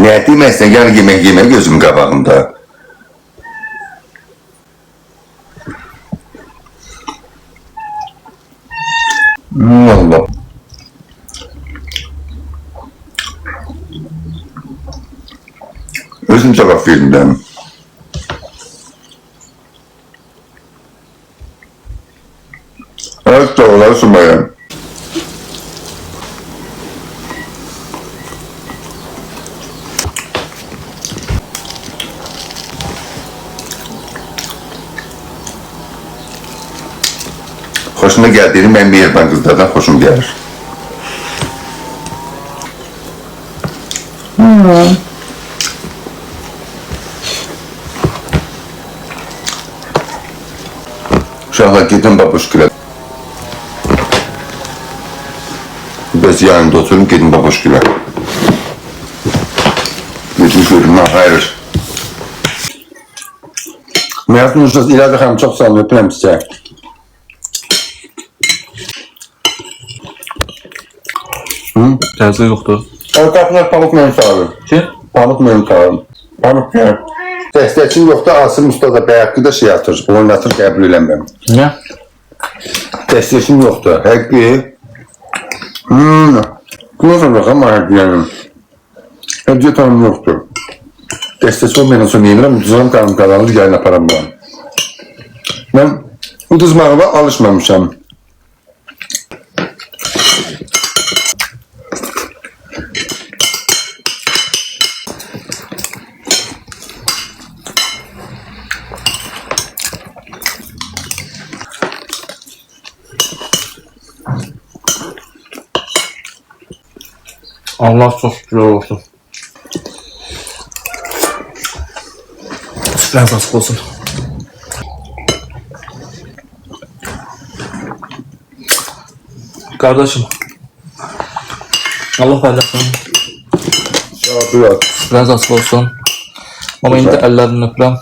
Ne demezsen gel yemek yeme gözüm qabağımda. Allah. Özüm cevap verimden. Evet doğruları sunmayın. Hoşuma geldiğini ben mehriban kızlardan hoşum gelir. Uşaqlar gedin babuşkülə. Biz yanında oturun gedin babuşkülə. Gedin görün, hayır. Məyatın ucuz İladə xanım çox sağ olun, öpürəm sizə. Təzə yoxdur. Avukatlar pamuk mənim sağırım. Ki? Pamuk mənim sağırım. Pamuk mənim. Dəstəkçin yoxdur, Asım Usta da bəy haqqı da şey atır, oynatır, qəbul eləməm. Niyə? Dəstəkçin yoxdur, həqqi. Qulazım baxam, həqqiyənim. Həqiyə tanım yoxdur. Dəstəkçi olmayan sonra yemirəm, uduzam qanım qalanır, yayın aparam ben. Mən uduzmağa alışmamışam. Allah çox şükür olsun. Süfrəniz açıq olsun. Kardeşim. Allah paylaşsın. Sağ ol. Süfrəniz açıq olsun. Ama indi əllərini öpürəm.